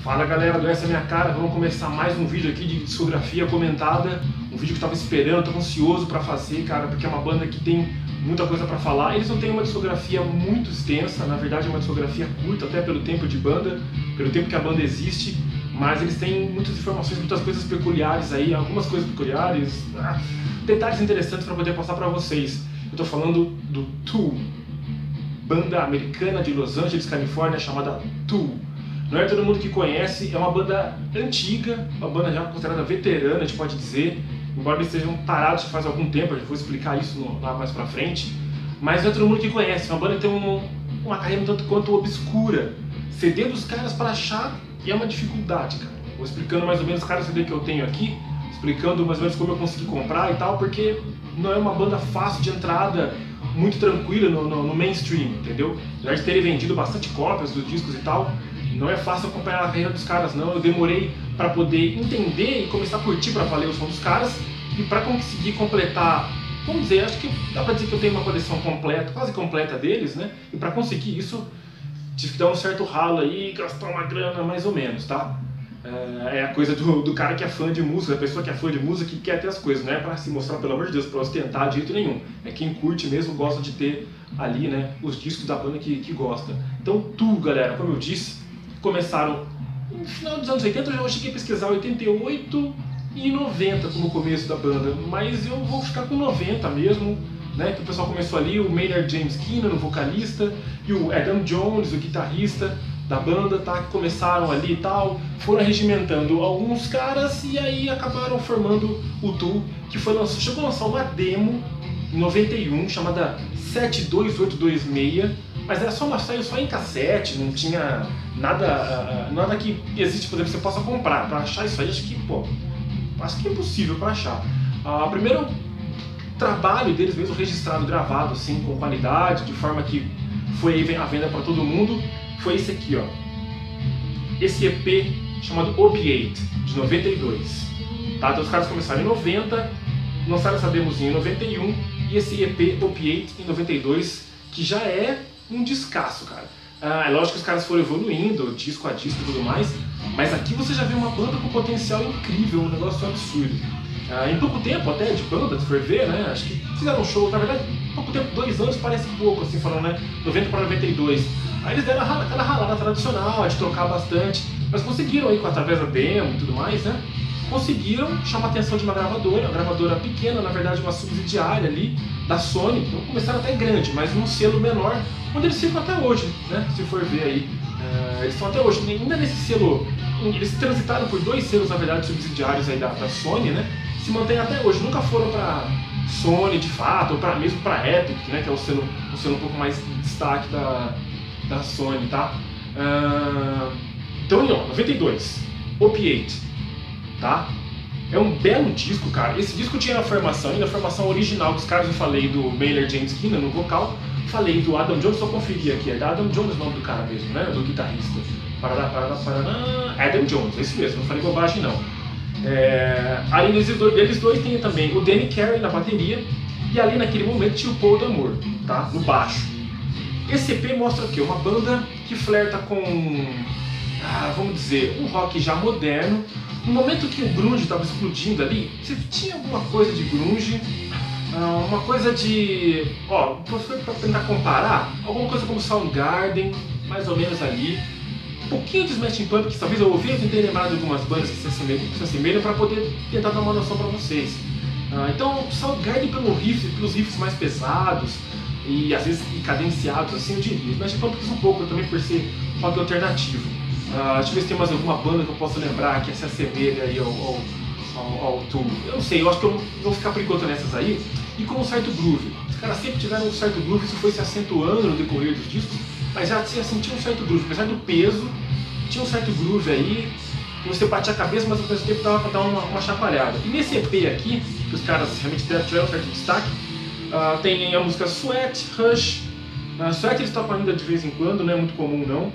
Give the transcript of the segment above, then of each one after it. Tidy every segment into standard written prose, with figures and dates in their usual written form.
Fala galera do Essa é Minha Cara, vamos começar mais um vídeo aqui de discografia comentada. Um vídeo que eu tava esperando, tava ansioso pra fazer, cara, porque é uma banda que tem muita coisa pra falar. Eles não têm uma discografia muito extensa, na verdade é uma discografia curta, até pelo tempo de banda, pelo tempo que a banda existe. Mas eles têm muitas informações, muitas coisas peculiares aí, algumas coisas peculiares, detalhes interessantes pra poder passar pra vocês. Eu tô falando do Tool, banda americana de Los Angeles, Califórnia, chamada Tool. Não é todo mundo que conhece, é uma banda antiga, uma banda já considerada veterana, a gente pode dizer, embora eles estejam parados faz algum tempo, eu vou explicar isso lá mais pra frente, mas não é todo mundo que conhece, é uma banda que tem uma carreira um tanto quanto obscura. CD dos caras para achar é uma dificuldade, cara. Vou explicando mais ou menos cada CD que eu tenho aqui, explicando mais ou menos como eu consegui comprar e tal, porque não é uma banda fácil de entrada, muito tranquila no mainstream, entendeu? Já de terem vendido bastante cópias dos discos e tal, não é fácil acompanhar a carreira dos caras, não. Eu demorei para poder entender e começar a curtir para valer o som dos caras e para conseguir completar, vamos dizer, acho que dá para dizer que eu tenho uma coleção completa, quase completa deles, né? E para conseguir isso, tive que dar um certo ralo aí, gastar uma grana mais ou menos, tá? É a coisa do cara que é fã de música, da pessoa que é fã de música que quer ter as coisas, não é pra se mostrar, pelo amor de Deus, pra ostentar de jeito nenhum. É quem curte mesmo, gosta de ter ali, né, os discos da banda que gosta. Então, galera, como eu disse, começaram no final dos anos 80, eu já cheguei a pesquisar 88 e 90 como começo da banda, mas eu vou ficar com 90 mesmo, né, que o pessoal começou ali, o Maynard James Keenan, o vocalista, e o Adam Jones, o guitarrista da banda, tá, que começaram ali e tal, foram regimentando alguns caras e aí acabaram formando o Tool, que chegou a lançar uma demo em 91 chamada 72826, mas era saiu só em cassete, não tinha nada que existe, por exemplo, você possa comprar. Para achar isso aí, acho que é impossível para achar. O primeiro trabalho deles mesmo registrado, gravado assim, com qualidade, de forma que foi à venda para todo mundo, foi esse aqui, ó. Esse EP chamado Opiate, de 92. Tá? Então os caras começaram em 90, lançaram essa demozinha em 91, e esse EP Opiate em 92, que já é um descasso, cara. É lógico que os caras foram evoluindo, disco a disco e tudo mais, mas aqui você já vê uma banda com potencial incrível, um negócio absurdo. Em pouco tempo até de banda, se for ver, né, acho que fizeram um show, na verdade, pouco tempo, 2 anos parece pouco, assim, falando, né, 90 para 92. Aí eles deram aquela ralada tradicional, de trocar bastante, mas conseguiram aí, através da demo e tudo mais, né, conseguiram chamar a atenção de uma gravadora pequena, na verdade uma subsidiária ali da Sony, então começaram até grande, mas num selo menor, onde eles ficam até hoje, né, se for ver aí. Eles estão até hoje, ainda nesse selo, eles transitaram por 2 selos, na verdade, subsidiários aí da Sony, né, se mantém até hoje, nunca foram para Sony de fato, ou mesmo para Epic, né, que é o selo um pouco mais de destaque da Sony, tá? Então, ó, 92, Opiate, tá? É um belo disco, cara. Esse disco tinha na formação, e na formação original dos caras eu falei do Maynard James Keenan no vocal, falei do Adam Jones, só conferir aqui, é da Adam Jones o nome do cara mesmo, né, do guitarrista. Adam Jones, é isso mesmo, não falei bobagem não. Ali deles dois tem também o Danny Carey na bateria, e ali naquele momento tinha o Paul D'Amour, tá? No baixo. Esse EP mostra o quê? Uma banda que flerta com, vamos dizer, um rock já moderno. No momento que o grunge estava explodindo ali, você tinha alguma coisa de grunge, uma coisa de, para tentar comparar, alguma coisa como Soundgarden, mais ou menos ali. Um pouquinho de Smashing Pumpkins, talvez eu ouvi, eu tentei lembrar de algumas bandas que se assemelham para poder tentar dar uma noção para vocês. Então, Soundgarden pelos riffs mais pesados e às vezes cadenciados, assim eu diria. Smashing Pumpkins um pouco também por ser rock alternativo. Deixa eu ver se tem mais alguma banda que eu possa lembrar que se assemelha aí ao Tool. Eu não sei, eu acho que eu vou ficar por enquanto nessas aí. E com um certo groove. Os caras sempre tiveram um certo groove, isso foi se acentuando no decorrer dos discos, mas já sentia um certo groove, apesar do peso, tinha um certo groove aí, que você batia a cabeça, mas ao mesmo tempo dava pra dar uma chacoalhada. E nesse EP aqui, que os caras realmente tiveram um certo destaque, tem a música Sweat, Rush. Sweat eles tocam ainda de vez em quando, não é muito comum não.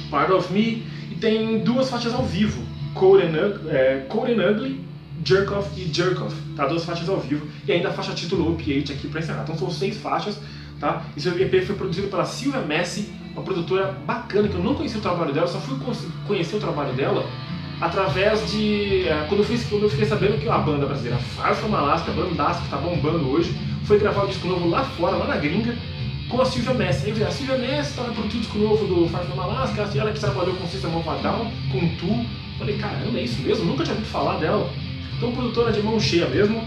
Part of Me, e tem 2 faixas ao vivo, Cold and Ugly, Jerk Off e Jerk Off, tá? 2 faixas ao vivo, e ainda a faixa título Opiate aqui pra encerrar. Então são 6 faixas, tá? Esse EP foi produzido pela Sylvia Massy uma produtora bacana, que eu não conhecia o trabalho dela, só fui conhecer o trabalho dela através de... quando eu fiquei sabendo que a banda brasileira Far From Alaska, a bandaça que tá bombando hoje, foi gravar um disco novo lá fora, lá na gringa, com a Sylvia Messi. Aí a Sylvia Messi estava produzindo o disco novo do Far From Alaska, ela que trabalhou com System of a Down, com Tu. Falei, caramba, é isso mesmo? Nunca tinha ouvido falar dela. Então, produtora de mão cheia mesmo,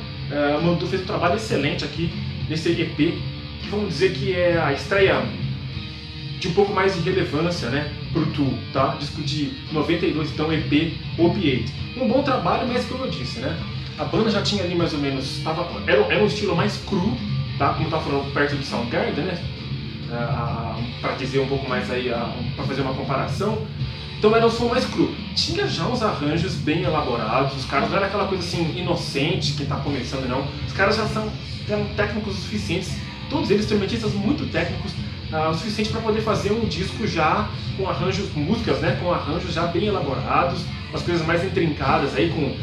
fez um trabalho excelente aqui nesse EP, que vamos dizer que é a estreia de um pouco mais de relevância, né, pro Tu, tá? Disco de 92, então EP Opiate. Um bom trabalho, mas como eu disse, né, a banda já tinha ali mais ou menos, era um estilo mais cru, tá? Como eu tava falando, perto do Soundgarden, né, para dizer um pouco mais aí, para fazer uma comparação. Então era um som mais cru. Tinha já uns arranjos bem elaborados, os caras não era aquela coisa assim, inocente, que tá começando, não. Os caras já eram técnicos o suficientes, todos eles instrumentistas muito técnicos, o suficiente para poder fazer um disco já com arranjos, músicas, né, com arranjos já bem elaborados, umas coisas mais intrincadas aí, com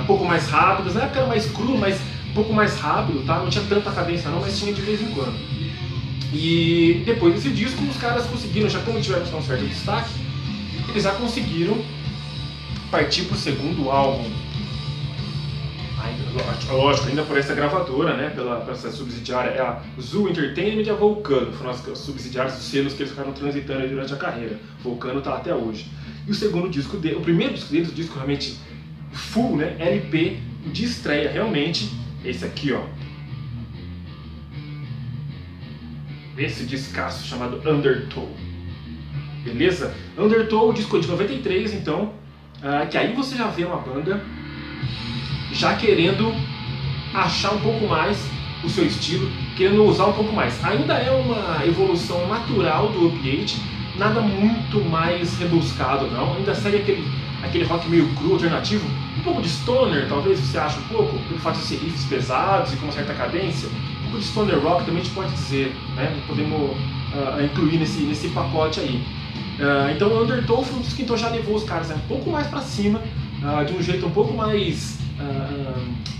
um pouco mais rápidas. Na época era mais cru, mas um pouco mais rápido, tá? Não tinha tanta cadência não, mas tinha de vez em quando. E depois desse disco, os caras conseguiram, já como tiveram um certo destaque, eles já conseguiram partir para o segundo álbum. Lógico, ainda por essa gravadora, né, por essa subsidiária, é a Zoo Entertainment e a Volcano, foram as subsidiárias dos selos que eles ficaram transitando durante a carreira. Volcano está até hoje. E o segundo disco dele, o primeiro disco deles, o disco realmente full, né, LP de estreia, realmente, esse aqui, ó. Esse discaço chamado Undertow. Beleza? Undertow, o disco de 93, então, que aí você já vê uma banda já querendo achar um pouco mais o seu estilo, querendo usar um pouco mais. Ainda é uma evolução natural do Opiate, nada muito mais rebuscado não, ainda segue aquele rock meio cru, alternativo, um pouco de stoner, talvez você ache um pouco, pelo fato de ser riffs pesados e com uma certa cadência, um pouco de stoner rock também a gente pode dizer, né? Podemos incluir nesse pacote aí. Então o Undertow foi um disco que então já levou os caras um pouco mais pra cima, de um jeito um pouco mais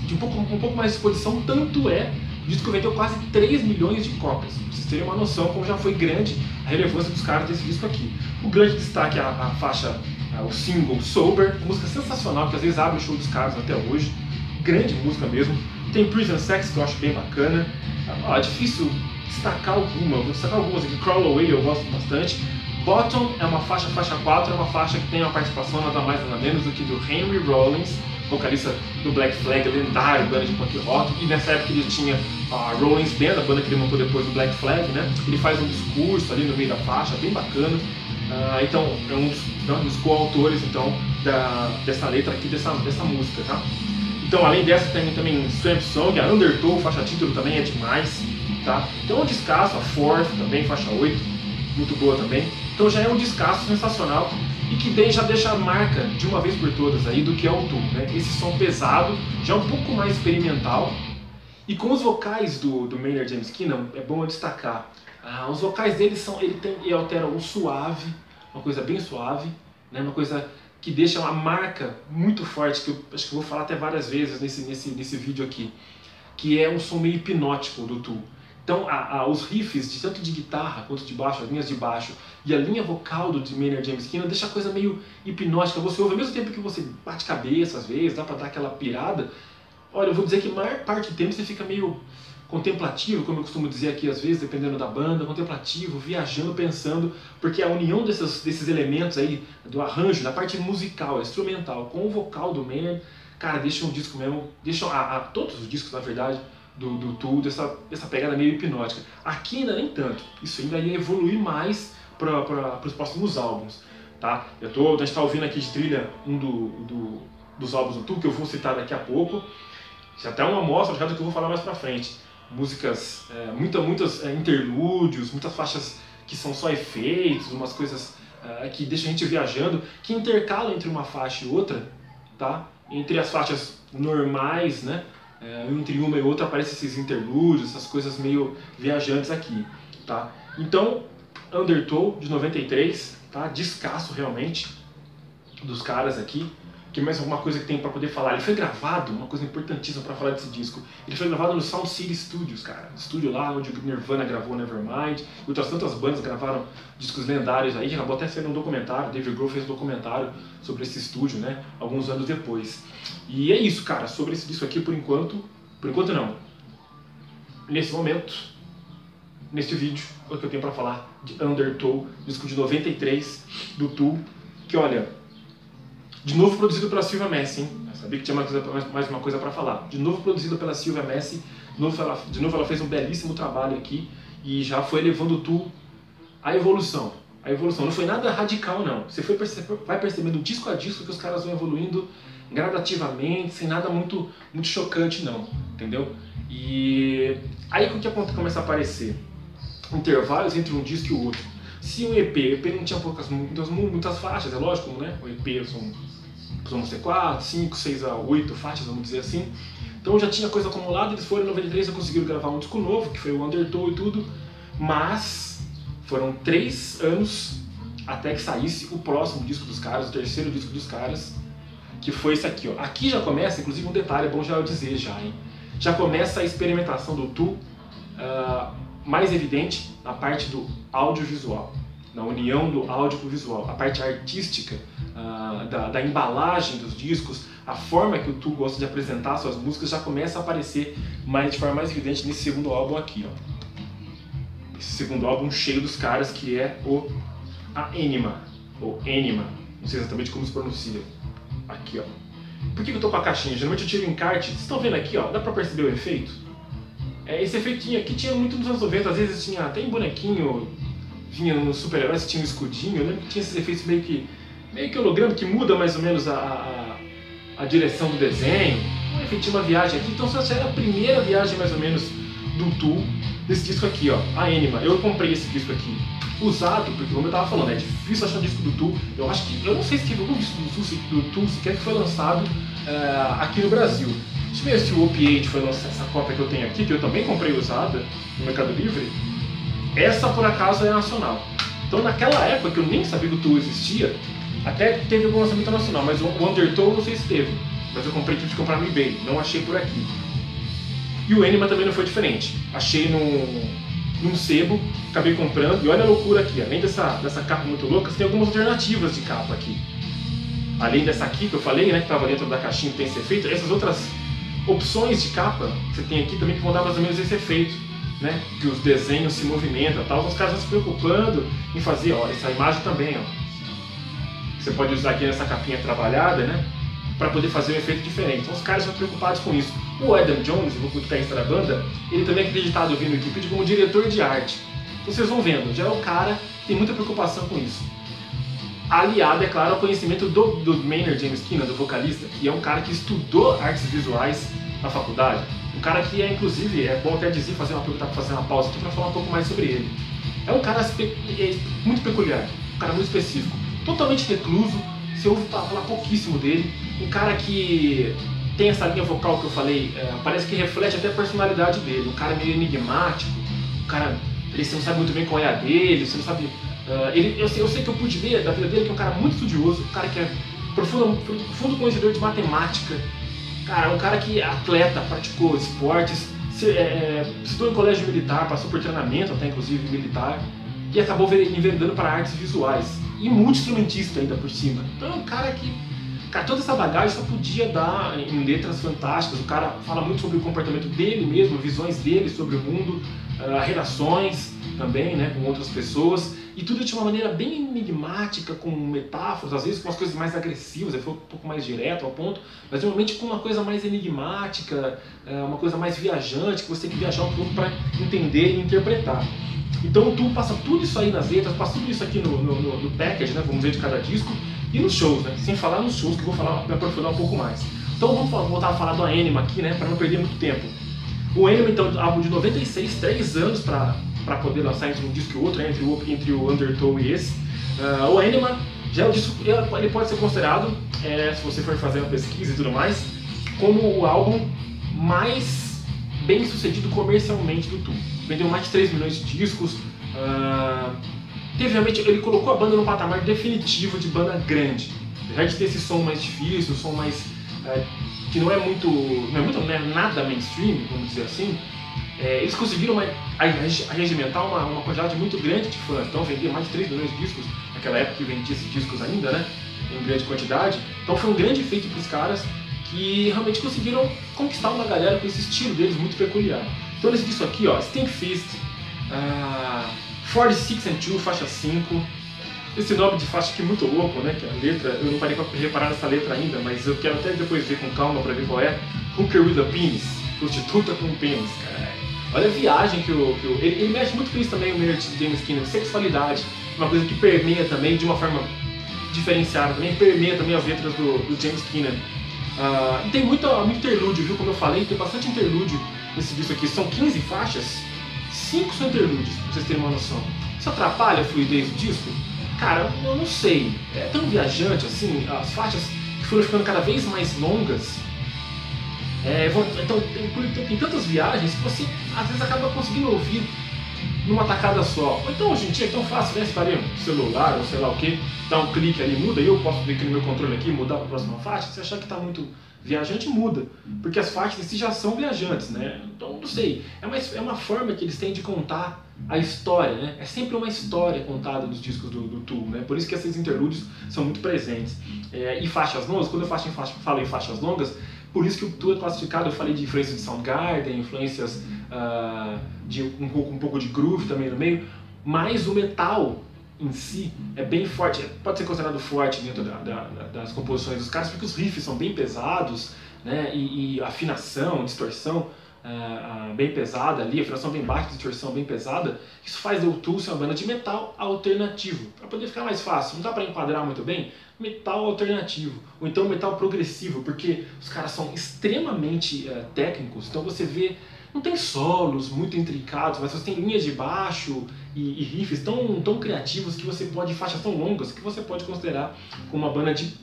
de um pouco mais de exposição, tanto é o disco vendeu quase 3 milhões de cópias, pra vocês terem uma noção como já foi grande a relevância dos caras desse disco aqui. O grande destaque é a faixa, o single Sober, música sensacional que às vezes abre o show dos caras até hoje, grande música mesmo. Tem Prison Sex, que eu acho bem bacana. É difícil destacar alguma, vou destacar algumas aqui. Crawl Away eu gosto bastante. Bottom é uma faixa 4, é uma faixa que tem uma participação nada mais nada menos do que do Henry Rollins, vocalista do Black Flag, lendário, banda de punk rock, e nessa época ele tinha a Rollins Band, a banda que ele montou depois do Black Flag, né? Ele faz um discurso ali no meio da faixa, bem bacana. Então é um dos coautores então, dessa letra aqui, dessa música, tá? Então além dessa tem também Swamp Song, a Undertow, faixa título também é demais, tá? Então é um descasso, a Fourth também, faixa 8, muito boa também. Então já é um descasso sensacional e que já deixa a marca de uma vez por todas aí do que é o Tu, né? Esse som pesado, já um pouco mais experimental, e com os vocais do Maynard James Keenan, é bom destacar. Os vocais dele ele altera o suave, uma coisa bem suave, né? Uma coisa que deixa uma marca muito forte, que eu acho que eu vou falar até várias vezes nesse vídeo aqui, que é um som meio hipnótico do Tu. Então os riffs, tanto de guitarra quanto de baixo, as linhas de baixo e a linha vocal do Maynard James Keenan deixa a coisa meio hipnótica. Você ouve ao mesmo tempo que você bate cabeça às vezes, dá pra dar aquela pirada. Olha, eu vou dizer que a maior parte do tempo você fica meio contemplativo, como eu costumo dizer aqui às vezes, dependendo da banda, contemplativo, viajando, pensando, porque a união desses elementos aí, do arranjo, da parte musical, instrumental, com o vocal do Maynard, cara, deixa um disco mesmo, deixa todos os discos na verdade, do Tu, dessa pegada meio hipnótica. Aqui ainda nem tanto, isso ainda ia evoluir mais para os próximos álbuns, tá? A gente está ouvindo aqui de trilha dos álbuns do Tu, que eu vou citar daqui a pouco, já até uma amostra do que eu vou falar mais pra frente. Músicas, muitos interlúdios, muitas faixas que são só efeitos, umas coisas que deixam a gente viajando, que intercalam entre uma faixa e outra, tá? Entre as faixas normais, né? Entre uma e outra aparecem esses interlúdios, essas coisas meio viajantes aqui, tá? Então, Undertow, de 93, tá? Descasso realmente dos caras aqui. que mais alguma coisa que tem pra poder falar? Ele foi gravado, uma coisa importantíssima pra falar desse disco. Ele foi gravado no Sound City Studios, cara. Estúdio lá onde o Nirvana gravou Nevermind. E outras tantas bandas gravaram discos lendários aí, que acabou até sendo um documentário. David Grohl fez um documentário sobre esse estúdio, né? Alguns anos depois. E é isso, cara. Sobre esse disco aqui, por enquanto não. Nesse momento, neste vídeo, é o que eu tenho pra falar de Undertow, disco de 93 do Tool, que olha, de novo produzido pela Sylvia Messi, hein? Eu sabia que tinha mais uma coisa pra falar. De novo produzido pela Sylvia Messi, de novo ela fez um belíssimo trabalho aqui e já foi levando o Tool à evolução. A evolução não foi nada radical, não. Você vai percebendo disco a disco que os caras vão evoluindo gradativamente, sem nada muito chocante, não, entendeu? E aí o que começa a aparecer? Intervalos entre um disco e o outro. Se um EP não tinha muitas faixas, é lógico, né? O EP vamos ter 4, 5, 6 a 8 faixas, vamos dizer assim. Então já tinha coisa acumulada, eles foram em 93 e conseguiram gravar um disco novo, que foi o Undertow e tudo, mas foram 3 anos até que saísse o próximo disco dos caras, o terceiro disco dos caras, que foi esse aqui, ó. Aqui já começa, inclusive um detalhe, é bom já eu dizer já, hein? Já começa a experimentação do Tool, mais evidente na parte do audiovisual, na união do áudio com o visual, a parte artística da embalagem dos discos, a forma que o Tool gosta de apresentar suas músicas já começa a aparecer de forma mais evidente nesse segundo álbum aqui, ó. Esse segundo álbum cheio dos caras, que é o Anima, ou Anima, não sei exatamente como se pronuncia, aqui, ó. Por que eu tô com a caixinha? Geralmente eu tiro o encarte, vocês estão vendo aqui, ó, dá pra perceber o efeito? Esse efeitinho aqui tinha muito nos anos 90, às vezes tinha até em bonequinho, vinha nos super-heróis, tinha um escudinho, eu lembro que tinha esses efeitos meio que holograma, que muda mais ou menos a direção do desenho, um efeitinho, uma viagem aqui, então essa era a primeira viagem mais ou menos do Tool, desse disco aqui, ó, a Anima. Eu comprei esse disco aqui usado, porque como eu tava falando, é difícil achar um disco do Tool, eu não sei se teve algum disco do Tool sequer que foi lançado aqui no Brasil. Deixa eu ver se o Opiate foi lançar essa cópia que eu tenho aqui, que eu também comprei usada no Mercado Livre. Essa, por acaso, é nacional. Então, naquela época que eu nem sabia que o Tool existia, até teve algum lançamento nacional, mas o Undertow eu não sei se teve. Mas eu comprei, tive que comprar no eBay, não achei por aqui. E o Anima também não foi diferente. Achei num sebo, acabei comprando, e olha a loucura aqui, além dessa capa muito louca, você tem algumas alternativas de capa aqui. Além dessa aqui que eu falei, né, que estava dentro da caixinha que tem esse efeito, essas outras opções de capa que você tem aqui também que vão dar mais ou menos esse efeito, né, que os desenhos se movimentam e tal, os caras estão se preocupando em fazer, ó, essa imagem também, ó. Você pode usar aqui nessa capinha trabalhada, né, para poder fazer um efeito diferente. Então os caras estão preocupados com isso. O Adam Jones, o guitarrista da banda, ele também é acreditado aqui no Wikipedia como diretor de arte. Então vocês vão vendo, já é um cara que tem muita preocupação com isso. Aliado, é claro, ao conhecimento do Maynard James Keenan, do vocalista, que é um cara que estudou artes visuais na faculdade. Um cara que é, inclusive, é bom até dizer, fazer uma pausa aqui para falar um pouco mais sobre ele. É um cara muito peculiar, um cara muito específico, totalmente recluso, você ouve falar pouquíssimo dele, um cara que tem essa linha vocal que eu falei, parece que reflete até a personalidade dele, um cara meio enigmático, um cara, você não sabe muito bem qual é a dele, você não sabe... eu sei que eu pude ver da vida dele que é um cara muito estudioso, um cara que é profundo conhecedor de matemática, cara, um cara que é atleta, praticou esportes, estudou em colégio militar, passou por treinamento até inclusive militar, e acabou enveredando para artes visuais, e muito instrumentista ainda por cima. Então é um cara que, toda essa bagagem só podia dar em letras fantásticas. O cara fala muito sobre o comportamento dele mesmo, visões dele sobre o mundo, relações também, né, com outras pessoas, e tudo de uma maneira bem enigmática, com metáforas, às vezes com as coisas mais agressivas, ele foi um pouco mais direto ao ponto, mas normalmente com uma coisa mais enigmática, uma coisa mais viajante, que você tem que viajar um pouco para entender e interpretar. Então o Tool passa tudo isso aí nas letras, passa tudo isso aqui no package, né, vamos dizer, de cada disco, e nos shows, né, sem falar nos shows, que eu vou me aprofundar um pouco mais. Então vamos voltar a falar do Anima aqui, né, para não perder muito tempo. O Anima, então, álbum de 96, 3 anos para poder lançar entre um disco e outro, né, entre o Undertow e esse. O Anima já é um disco, ele pode ser considerado, se você for fazer uma pesquisa e tudo mais, como o álbum mais bem sucedido comercialmente do Tool. Vendeu mais de 3 milhões de discos. Realmente, ele colocou a banda num patamar definitivo de banda grande. Apesar de ter esse som mais difícil, um som mais que não é nada mainstream, vamos dizer assim, eles conseguiram arregimentar uma quantidade muito grande de fãs. Então vendia mais de 3 milhões de discos, naquela época que vendia esses discos ainda, né, em grande quantidade. Então foi um grande feito para os caras que realmente conseguiram conquistar uma galera com esse estilo deles muito peculiar. Então nesse disco aqui, ó, Stinkfist, 46 and 2, faixa 5. Esse nome de faixa aqui é muito louco, né? Que a letra, eu não parei pra reparar nessa letra ainda, mas eu quero até depois ver com calma pra ver qual é. Hooker with a Penis, prostituta com pênis, cara. Olha a viagem que ele mexe muito com isso também, o Maynard James Keenan, sexualidade, uma coisa que permeia também de uma forma diferenciada, também permeia também as letras do James Keenan. E tem muito interlúdio, viu? Como eu falei, tem bastante interlúdio nesse disco aqui. São 15 faixas, 5 são interlúdios, pra vocês terem uma noção. Isso atrapalha a fluidez do disco? Cara, eu não sei. É tão viajante assim, as faixas que foram ficando cada vez mais longas. Então tem tantas viagens que você às vezes acaba conseguindo ouvir numa tacada só. Ou então hoje em dia é tão fácil, né? Você estaria no celular ou sei lá o que, dá um clique ali, muda, e eu posso vir aqui no meu controle aqui, mudar para a próxima faixa. Se achar que está muito viajante, muda. Porque as faixas em si já são viajantes, né? Então não sei. É uma forma que eles têm de contar a história, né? É sempre uma história contada nos discos do Tool, né? Por isso que esses interlúdios são muito presentes. E faixas longas, quando eu falo em faixas longas, por isso que o Tool é classificado, eu falei de influências de Soundgarden, influências de um pouco de groove também no meio, mas o metal em si é bem forte, pode ser considerado forte dentro das composições dos caras, porque os riffs são bem pesados, né? E a afinação, a distorção bem pesada ali, a afinação bem baixa, a distorção bem pesada. Isso faz o Tool ser uma banda de metal alternativo, para poder ficar mais fácil, não dá para enquadrar muito bem, metal alternativo, ou então metal progressivo, porque os caras são extremamente técnicos, então você vê, não tem solos muito intricados, mas você tem linhas de baixo e riffs tão criativos que você pode, faixas tão longas, que você pode considerar como uma banda de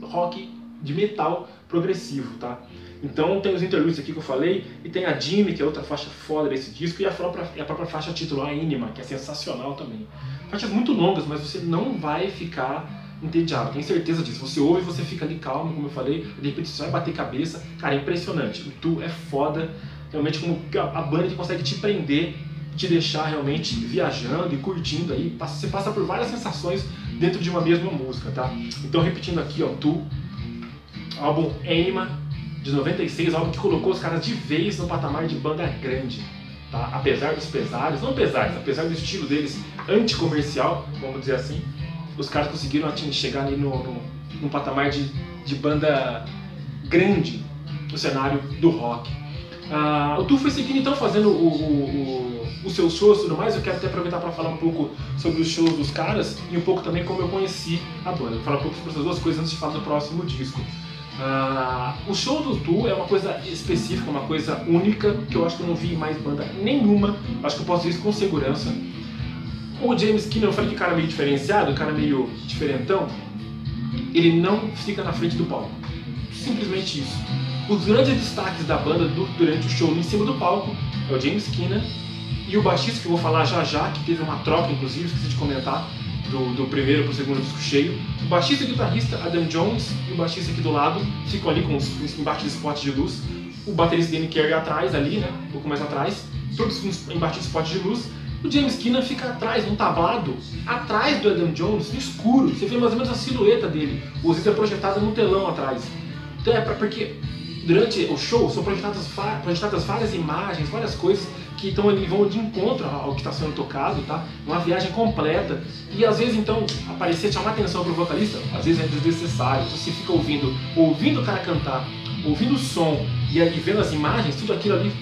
rock, de metal progressivo, tá? Então tem os interlúdios aqui que eu falei, e tem a Jimmy, que é outra faixa foda desse disco, e a própria faixa título, a Inima, que é sensacional também. Faixas muito longas, mas você não vai ficar entediado, tenho certeza disso. Você ouve, você fica ali calmo, como eu falei, de repente você vai bater cabeça. Cara, é impressionante. O Tool é foda, realmente, como a banda que consegue te prender, te deixar realmente viajando e curtindo aí. Você passa por várias sensações dentro de uma mesma música, tá? Então, repetindo aqui, ó, Tool, álbum Anima, de 96, álbum que colocou os caras de vez no patamar de banda grande, tá? Apesar dos pesares, não pesares, apesar do estilo deles anticomercial, vamos dizer assim, os caras conseguiram chegar ali no patamar de banda grande no cenário do rock. O Tool foi seguindo então fazendo os seus shows e tudo mais. Eu quero até aproveitar para falar um pouco sobre os shows dos caras e um pouco também como eu conheci a banda. Vou falar um pouco sobre essas duas coisas antes de falar do próximo disco. O show do Tool é uma coisa específica, uma coisa única, que eu acho que eu não vi em mais banda nenhuma. Acho que eu posso dizer isso com segurança. O James Keenan, eu falei que cara meio diferenciado, cara meio diferentão, ele não fica na frente do palco. Simplesmente isso. Os grandes destaques da banda durante o show em cima do palco é o James Keenan e o baixista, que eu vou falar já, que teve uma troca, inclusive, esqueci de comentar, do primeiro para o segundo disco cheio. O baixista e guitarrista Adam Jones e o baixista aqui do lado ficam ali com os embaixo de spots de luz. O baterista Danny Carey atrás ali, né, um pouco mais atrás, todos embaixo de spots de luz. O James Keenan fica atrás, num tablado, atrás do Adam Jones, no escuro. Você vê mais ou menos a silhueta dele, o Zita projetado no telão atrás. Então porque durante o show são projetadas várias imagens, várias coisas que estão ali, vão de encontro ao que está sendo tocado, tá? Uma viagem completa. E às vezes então aparecer, chamar atenção para o vocalista, às vezes é desnecessário. Então você fica ouvindo o cara cantar, ouvindo o som e vendo as imagens, tudo aquilo ali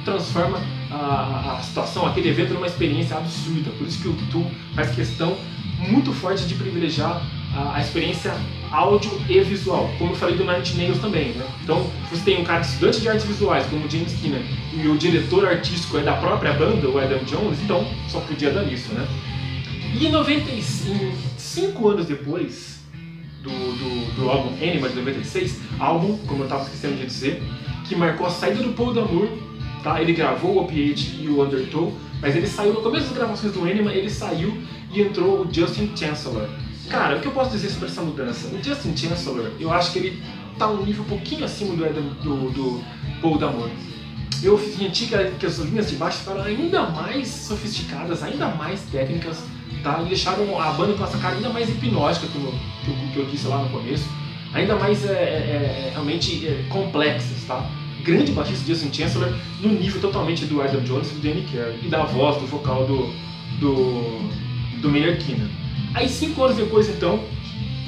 transforma a situação, aquele evento, numa experiência absurda. Por isso que o Tool faz questão muito forte de privilegiar a experiência áudio e visual, como eu falei do Nine Inch Nails também, né? Então, se você tem um cara estudante de artes visuais, como o James Keenan, e o diretor artístico é da própria banda, o Adam Jones, então só podia dar isso, né? E 5 anos depois do álbum Anima, de 96, álbum, como eu estava esquecendo de dizer, que marcou a saída do Paul D'Amour, tá? Ele gravou o Opiate e o Undertow, mas ele saiu, no começo das gravações do Anima, ele saiu e entrou o Justin Chancellor. Cara, o que eu posso dizer sobre essa mudança? O Justin Chancellor, eu acho que ele tá um nível um pouquinho acima do Paul D'Amore. Eu senti que as linhas de baixo ficaram ainda mais sofisticadas, ainda mais técnicas, tá? E deixaram a banda com essa cara ainda mais hipnótica, que eu disse lá no começo, ainda mais realmente complexas, tá? Grande baixista Justin Chancellor no nível totalmente do Adam Jones e do Danny Carey, e da voz, do vocal do Maynard Keenan. Aí 5 anos depois, então,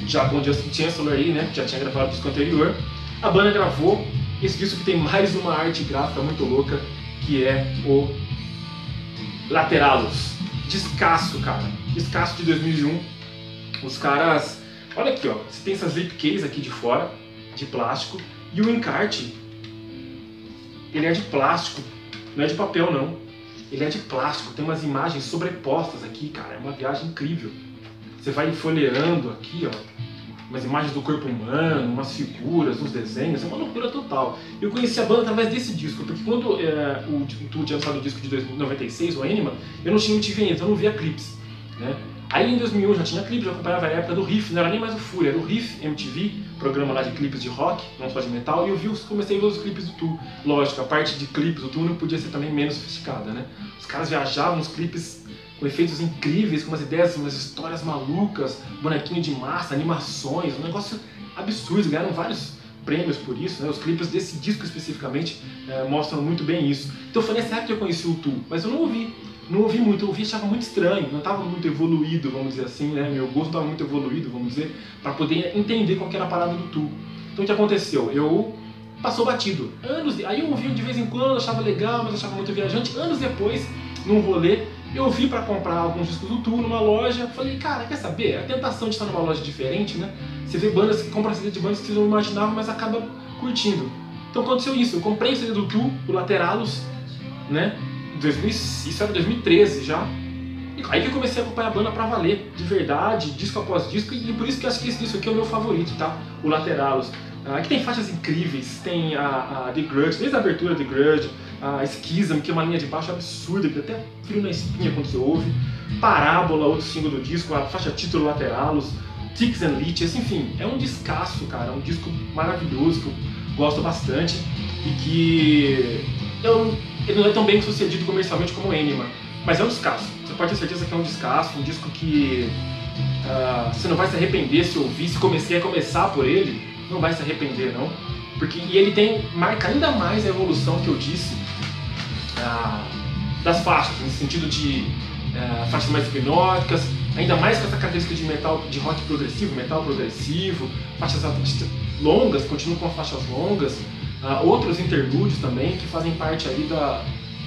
já com o Justin Chancellor aí, né, que já tinha gravado o disco anterior, a banda gravou esse disco que tem mais uma arte gráfica muito louca, que é o Lateralus. Descasso, cara. Descasso de 2001. Os caras... Olha aqui, ó. Você tem essas slipcase aqui de fora, de plástico, e o encarte, ele é de plástico, não é de papel, não. Ele é de plástico, tem umas imagens sobrepostas aqui, cara. É uma viagem incrível. Você vai folheando aqui, ó, umas imagens do corpo humano, umas figuras, uns desenhos, é uma loucura total. Eu conheci a banda através desse disco, porque quando o Tu tinha lançado o disco de 96, o Anima, eu não tinha MTV ainda, então eu não via clipes, né? Aí em 2001 já tinha clipes, eu acompanhava a época do Riff, não era nem mais o Fúria, era o Riff MTV, programa lá de clipes de rock, não só de metal, e eu comecei a ver os clipes do Tu. Lógico, a parte de clipes do Tu não podia ser também menos sofisticada, né? Os caras viajavam nos clipes com efeitos incríveis, com umas ideias, umas histórias malucas, bonequinho de massa, animações, um negócio absurdo, ganharam vários prêmios por isso, né? Os clipes desse disco especificamente mostram muito bem isso. Então foi nessa época que eu conheci o Tu, mas eu não ouvi muito, eu ouvi e achava muito estranho, não estava muito evoluído, vamos dizer assim, né? Meu gosto estava muito evoluído, vamos dizer, para poder entender qual que era a parada do Tu. Então o que aconteceu? Passou batido. Aí eu ouvia de vez em quando, achava legal, mas achava muito viajante. Anos depois, num rolê, eu vi para comprar alguns discos do Tu numa loja. Falei, cara, quer saber? A tentação de estar numa loja diferente, né? Você vê bandas que compram CD de bandas que você não imaginava, mas acaba curtindo. Então aconteceu isso. Eu comprei o CD do Tu, o Lateralus, né? Isso era 2013 já. E aí que eu comecei a acompanhar a banda pra valer, de verdade, disco após disco. E por isso que eu acho que esse disco aqui é o meu favorito, tá? O Lateralus. Aqui tem faixas incríveis, tem a The Grudge, desde a abertura The Grudge, a Schism, que é uma linha de baixo absurda, que até frio na espinha quando você ouve, Parábola, outro single do disco, a faixa título Lateralus, Ticks and Leeches, enfim, é um descasso, cara, é um disco maravilhoso que eu gosto bastante e que ele não é tão bem sucedido comercialmente como o Anima, mas é um descasso, você pode ter certeza que é um descasso, um disco que você não vai se arrepender se ouvir, se começar por ele, não vai se arrepender não, e ele marca ainda mais a evolução que eu disse das faixas, no sentido de faixas mais hipnóticas, ainda mais com essa característica de metal, de rock progressivo, metal progressivo, faixas longas, continuam com as faixas longas, outros interlúdios também que fazem parte aí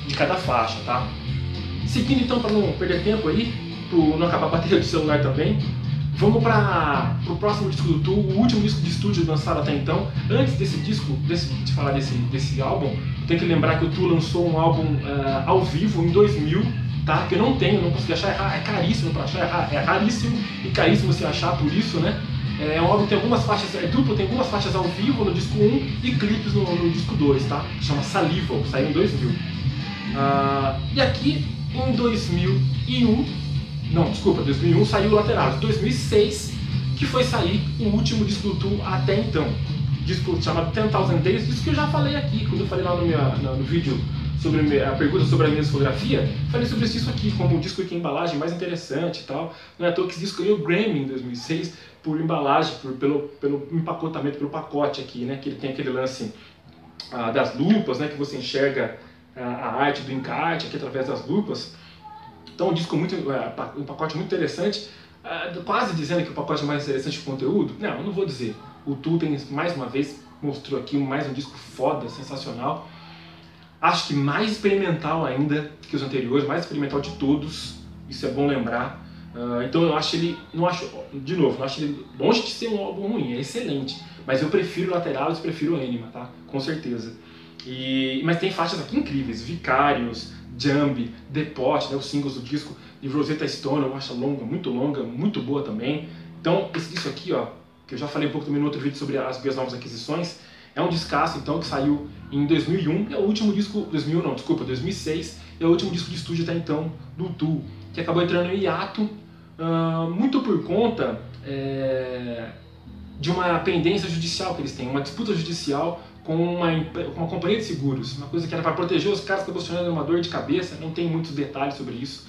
de cada faixa, tá? Seguindo então, para não perder tempo aí, para não acabar a bateria do celular também, vamos para o próximo disco do Tu, o último disco de estúdio lançado até então. Antes desse disco, de falar desse álbum, tem que lembrar que o Tu lançou um álbum ao vivo em 2000, tá? Que eu não consegui achar, é caríssimo para achar, é raríssimo e caríssimo se achar, por isso, né? É um álbum que tem algumas faixas, duplo, tem algumas faixas ao vivo no disco 1 e clipes no disco 2, tá? Chama Salival, saiu em 2000. E aqui, em 2001 saiu o Lateralus. 2006 que foi sair o último disco do Tu até então. Disco chamado 10,000 Days, disco que eu já falei aqui, quando eu falei lá no vídeo sobre a pergunta sobre a minha discografia, falei sobre isso aqui, como o disco que a embalagem mais interessante e tal. Não é à toa que esse disco ganhou o Grammy em 2006 por embalagem, pelo empacotamento, pelo pacote aqui, né? Que ele tem aquele lance das lupas, né? Que você enxerga a arte do encarte aqui através das lupas. Então um disco um pacote muito interessante, quase dizendo que o pacote é mais interessante que o conteúdo. Não, eu não vou dizer. O Tu mais uma vez mostrou aqui mais um disco foda, sensacional. Acho que mais experimental ainda que os anteriores, mais experimental de todos, isso é bom lembrar. Então eu acho não acho ele longe de ser um álbum ruim, é excelente. Mas eu prefiro Lateralus, prefiro Anima, tá? Com certeza. Mas tem faixas aqui incríveis, Vicarious, Jambi, The Pot, né, os singles do disco, de Rosetta Stone, uma faixa longa, muito boa também. Então esse disco aqui, ó, que eu já falei um pouco também no outro vídeo sobre as minhas novas aquisições, é um discaço então que saiu em 2001, é o último disco, 2006, é o último disco de estúdio até então do Tu, que acabou entrando em hiato, muito por conta de uma pendência judicial que eles têm, uma disputa judicial com uma companhia de seguros, uma coisa que era para proteger os caras que estão posicionando uma dor de cabeça. Não tem muitos detalhes sobre isso,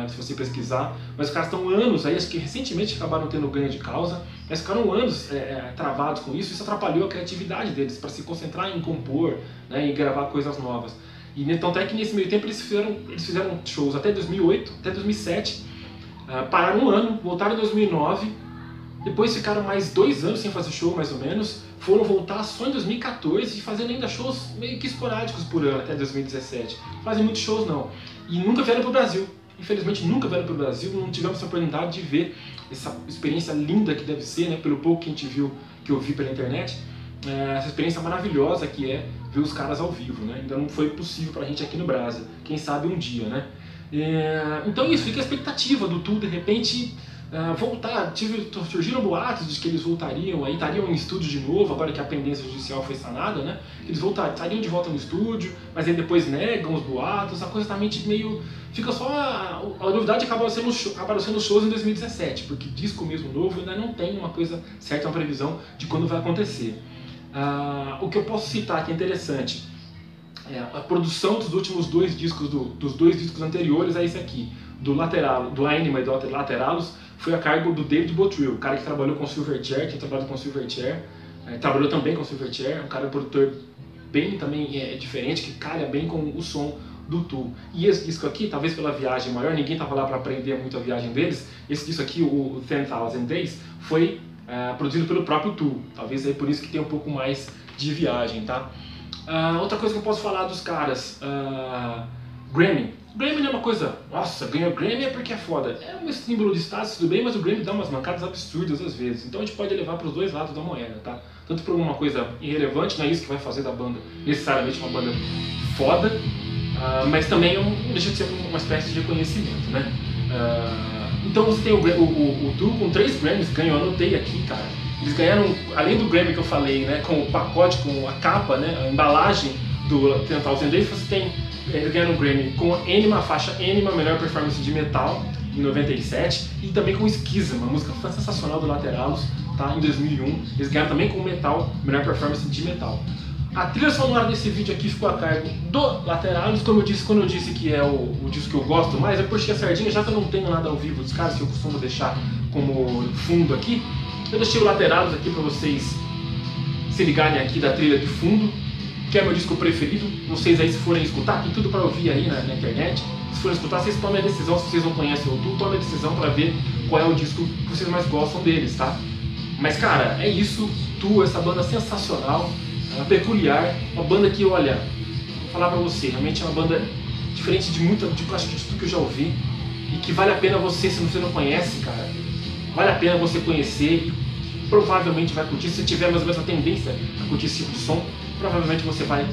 se você pesquisar, mas os caras estão anos aí, acho que recentemente acabaram tendo ganho de causa, mas ficaram anos travados com isso. Isso atrapalhou a criatividade deles para se concentrar em compor, né, e gravar coisas novas. E tanto é que nesse meio tempo eles fizeram shows até 2008, até 2007, pararam um ano, voltaram em 2009, depois ficaram mais 2 anos sem fazer show, mais ou menos, foram voltar só em 2014 e fazendo ainda shows meio que esporádicos por ano, até 2017. Não fazem muitos shows não, e nunca vieram para o Brasil. Infelizmente nunca vieram para o Brasil, não tivemos essa oportunidade de ver essa experiência linda que deve ser, né, pelo pouco que a gente viu, que eu vi pela internet, essa experiência maravilhosa que é ver os caras ao vivo, né? Ainda não foi possível pra gente aqui no Brasa, quem sabe um dia, né? Então isso, fica a expectativa do Tu de repente voltar. Surgiram boatos de que eles voltariam, aí estariam em estúdio de novo, agora que a pendência judicial foi sanada, né? Eles estariam de volta no estúdio, mas aí depois negam os boatos, a coisa tá meio... Fica só... A novidade acabaram sendo os shows em 2017, porque disco mesmo novo ainda não tem uma coisa certa, uma previsão de quando vai acontecer. O que eu posso citar que é interessante, a produção dos últimos 2 discos, dos 2 discos anteriores a esse aqui, do Anima e do Lateralus, foi a cargo do David Bottrill, o cara que trabalhou com Silverchair, que trabalhou com Silverchair, trabalhou também com Silverchair, um cara produtor bem também diferente, que calha bem com o som do Tu. E esse disco aqui, talvez pela viagem maior, ninguém estava lá para aprender muito a viagem deles, esse disco aqui, o 10,000 Days, foi produzido pelo próprio Tu, talvez é por isso que tem um pouco mais de viagem, tá? Outra coisa que eu posso falar dos caras, Grammy. Grammy não é uma coisa, nossa, ganhou Grammy é porque é foda. É um símbolo de status, tudo bem, mas o Grammy dá umas mancadas absurdas às vezes. Então a gente pode levar para os 2 lados da moeda, tá? Tanto por uma coisa irrelevante, não é isso que vai fazer da banda necessariamente uma banda foda, mas também não deixa de ser uma espécie de reconhecimento, né? Então você tem o Tu com 3 Grammys, ganhou, anotei aqui, cara. Eles ganharam, além do Grammy que eu falei, né, com o pacote, com a capa, né, a embalagem do 10,000 Days, você tem, eles ganharam um Grammy com Anima, a faixa Anima, melhor performance de metal, em 97, e também com Schism, uma música sensacional do Lateralus, tá, em 2001. Eles ganharam também com metal, melhor performance de metal. A trilha sonora desse vídeo aqui ficou a cargo do Lateralus, como eu disse, quando eu disse que é o disco que eu gosto mais, eu puxei a sardinha, já que eu não tenho nada ao vivo dos caras, que eu costumo deixar como fundo aqui, eu deixei o Lateralus aqui para vocês se ligarem aqui da trilha de fundo, que é meu disco preferido. Vocês aí, se forem escutar, tem tudo para ouvir aí na internet. Se forem escutar, vocês tomem a decisão, se vocês não conhecem o Tu, tomem a decisão para ver qual é o disco que vocês mais gostam deles, tá? Mas cara, é isso, Tu, essa banda sensacional, peculiar, uma banda que, olha, vou falar pra você, realmente é uma banda diferente de acho que de tudo que eu já ouvi, e que vale a pena você, se você não conhece, cara, vale a pena você conhecer, e provavelmente vai curtir. Se tiver mais ou menos a tendência a curtir esse tipo de som, provavelmente você vai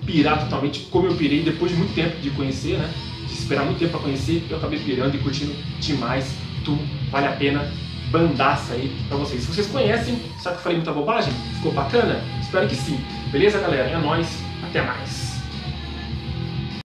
pirar totalmente, como eu pirei depois de muito tempo de conhecer, né, de esperar muito tempo pra conhecer, eu acabei pirando e curtindo demais. Tu, vale a pena, bandaça aí pra vocês. Se vocês conhecem, será que eu falei muita bobagem? Ficou bacana? Espero que sim. Beleza, galera? É nóis. Até mais.